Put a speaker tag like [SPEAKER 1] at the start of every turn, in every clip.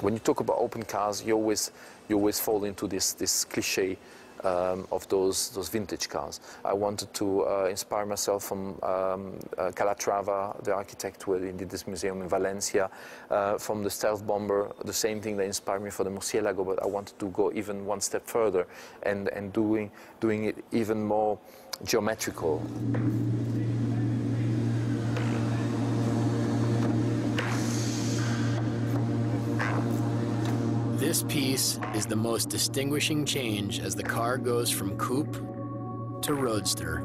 [SPEAKER 1] when you talk about open cars, you always fall into this cliche of those vintage cars. I wanted to inspire myself from Calatrava, the architect who did this museum in Valencia, from the stealth bomber, the same thing that inspired me for the Murcielago, but I wanted to go even one step further and doing it even more geometrical.
[SPEAKER 2] This piece is the most distinguishing change as the car goes from coupe to roadster.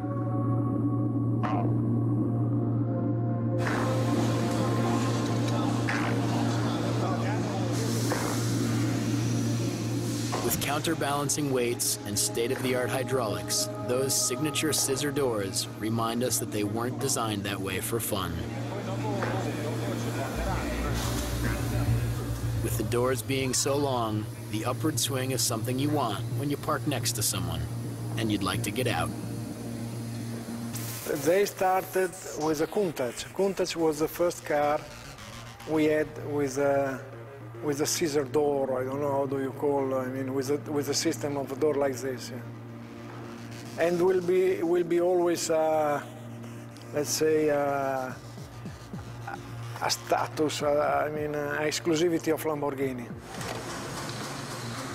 [SPEAKER 2] With counterbalancing weights and state-of-the-art hydraulics, those signature scissor doors remind us that they weren't designed that way for fun. With the doors being so long, the upward swing is something you want when you park next to someone and you'd like to get out.
[SPEAKER 3] They started with a Countach. Countach was the first car we had with a scissor door. I don't know how do you call. I mean, with a system of a door like this. Yeah. And will be always, let's say, a status. I mean, exclusivity of Lamborghini.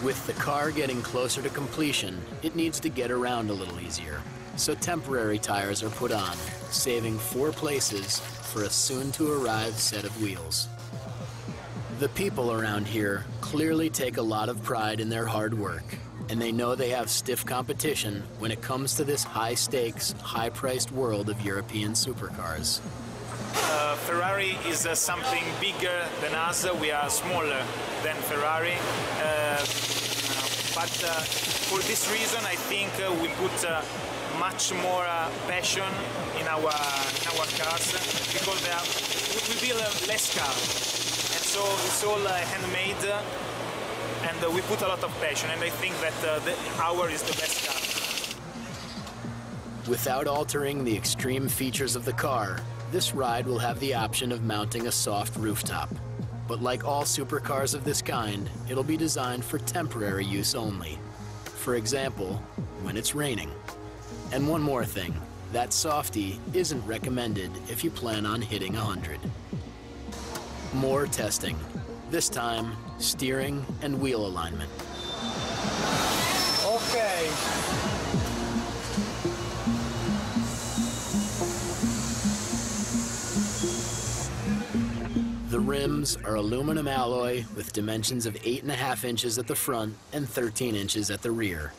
[SPEAKER 2] With the car getting closer to completion, it needs to get around a little easier. So temporary tires are put on, saving 4 places for a soon-to-arrive set of wheels. The people around here clearly take a lot of pride in their hard work, and they know they have stiff competition when it comes to this high-stakes, high-priced world of European supercars.
[SPEAKER 4] Ferrari is something bigger than us. We are smaller than Ferrari. But for this reason, I think we put much more passion in our cars, because we build less cars, and so it's all handmade, and we put a lot of passion, and I think that our is the best car.
[SPEAKER 2] Without altering the extreme features of the car, this ride will have the option of mounting a soft rooftop. But like all supercars of this kind, it'll be designed for temporary use only. For example, when it's raining. And one more thing, that softie isn't recommended if you plan on hitting 100. More testing. This time, steering and wheel alignment.
[SPEAKER 3] Okay.
[SPEAKER 2] The rims are aluminum alloy with dimensions of 8.5 inches at the front and 13 inches at the rear.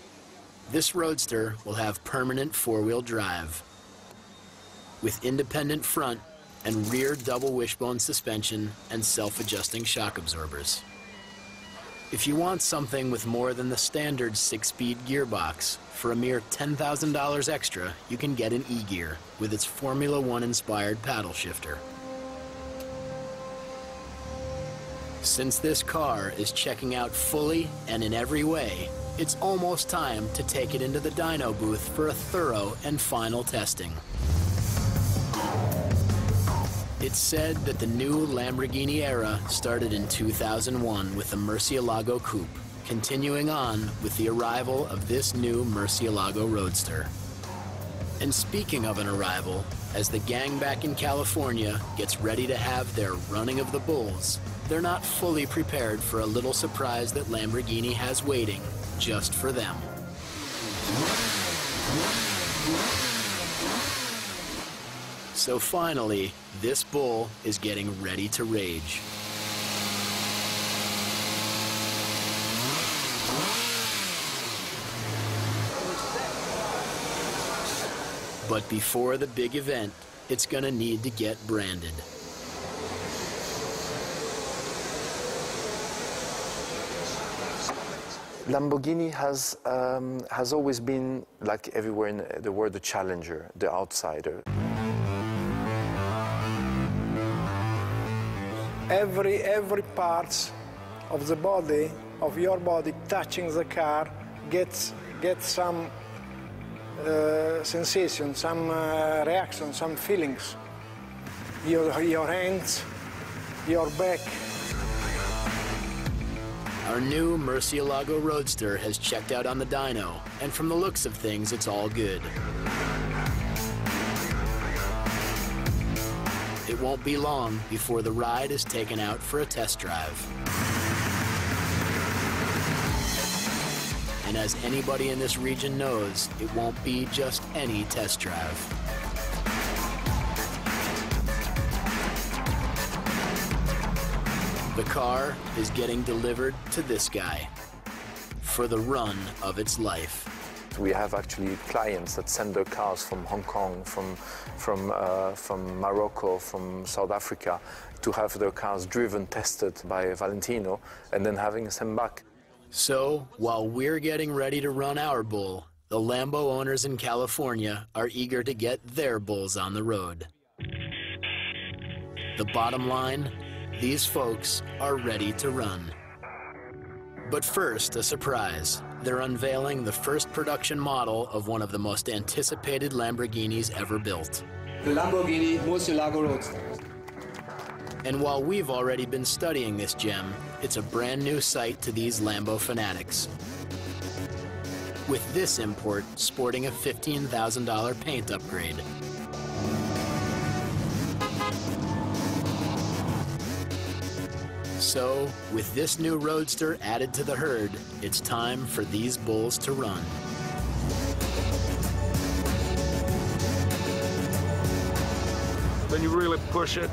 [SPEAKER 2] This Roadster will have permanent 4-wheel drive with independent front and rear double wishbone suspension and self-adjusting shock absorbers. If you want something with more than the standard 6-speed gearbox, for a mere $10,000 extra, you can get an E-Gear with its Formula One-inspired paddle shifter. Since this car is checking out fully and in every way, it's almost time to take it into the dyno booth for a thorough and final testing. It's said that the new Lamborghini era started in 2001 with the Murcielago Coupe, continuing on with the arrival of this new Murcielago Roadster. And speaking of an arrival, as the gang back in California gets ready to have their running of the bulls, they're not fully prepared for a little surprise that Lamborghini has waiting just for them. So finally, this bull is getting ready to rage. But before the big event, it's gonna need to get branded.
[SPEAKER 1] Lamborghini has always been, like everywhere in the world, the challenger, the outsider.
[SPEAKER 3] Every part of the body, of your body, touching the car, gets some sensation, some reaction, some feelings. Your hands, your back.
[SPEAKER 2] Our new Murcielago Roadster has checked out on the dyno, and from the looks of things, it's all good. It won't be long before the ride is taken out for a test drive. And as anybody in this region knows, it won't be just any test drive. The car is getting delivered to this guy for the run of its life.
[SPEAKER 1] We have actually clients that send their cars from Hong Kong, from Morocco, from South Africa, to have their cars driven, tested by Valentino, and then having them back.
[SPEAKER 2] So, while we're getting ready to run our bull, the Lambo owners in California are eager to get their bulls on the road. The bottom line, these folks are ready to run. But first, a surprise. They're unveiling the first production model of one of the most anticipated Lamborghinis ever built.
[SPEAKER 5] The Lamborghini Murcielago Roadster.
[SPEAKER 2] And while we've already been studying this gem, it's a brand new sight to these Lambo fanatics. With this import sporting a $15,000 paint upgrade. So, with this new Roadster added to the herd, it's time for these bulls to run.
[SPEAKER 6] When you really push it,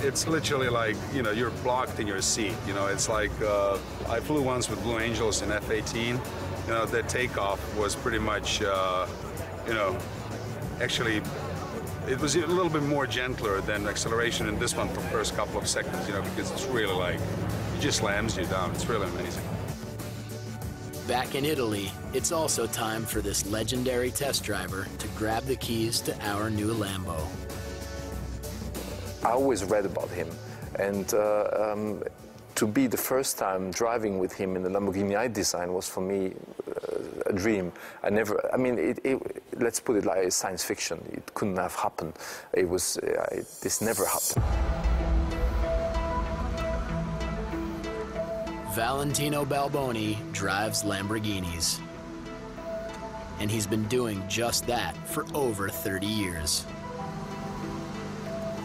[SPEAKER 6] it's literally like, you know, you're blocked in your seat. You know, it's like, I flew once with Blue Angels in F-18. You know, that takeoff was pretty much, you know, actually, it was a little bit more gentler than acceleration in this one for the first couple of seconds, you know, because it's really like, it just slams you down. It's really amazing.
[SPEAKER 2] Back in Italy, it's also time for this legendary test driver to grab the keys to our new Lambo.
[SPEAKER 1] I always read about him, and to be the first time driving with him in the Lamborghini I designed was for me a dream. I mean, let's put it like science fiction. It couldn't have happened. It was, this never happened.
[SPEAKER 2] Valentino Balboni drives Lamborghinis. And he's been doing just that for over 30 years.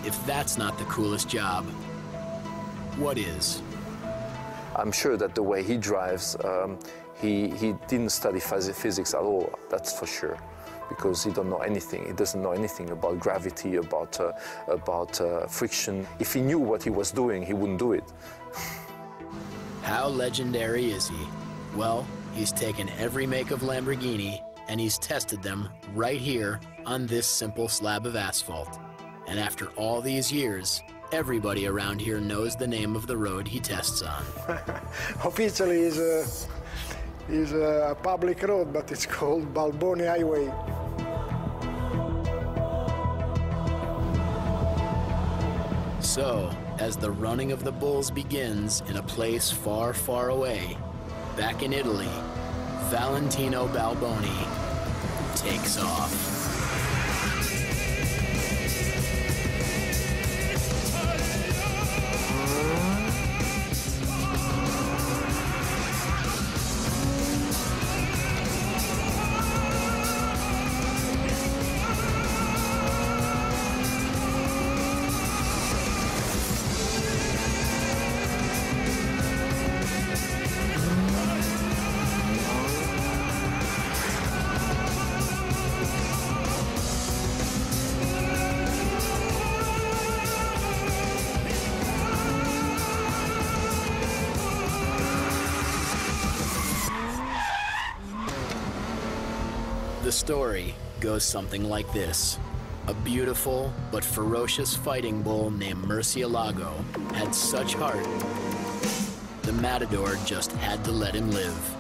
[SPEAKER 2] If that's not the coolest job, what is?
[SPEAKER 1] I'm sure that the way he drives, he didn't study physics at all, that's for sure, because he don't know anything. He doesn't know anything about gravity, about friction. If he knew what he was doing, he wouldn't do it.
[SPEAKER 2] How legendary is he? Well, he's taken every make of Lamborghini and he's tested them right here on this simple slab of asphalt. And after all these years, everybody around here knows the name of the road he tests on.
[SPEAKER 3] Officially is a public road, but it's called Balboni Highway.
[SPEAKER 2] So, as the running of the bulls begins in a place far, far away, back in Italy, Valentino Balboni takes off. The story goes something like this. A beautiful but ferocious fighting bull named Murcielago had such heart, the matador just had to let him live.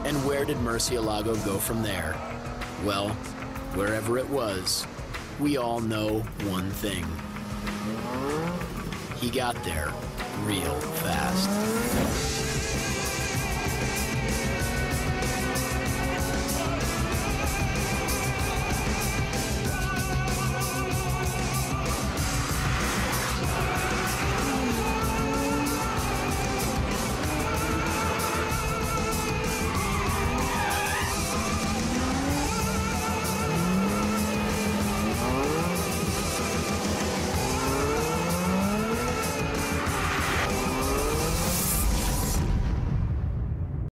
[SPEAKER 2] And where did Murcielago go from there? Well, wherever it was, we all know one thing. He got there real fast.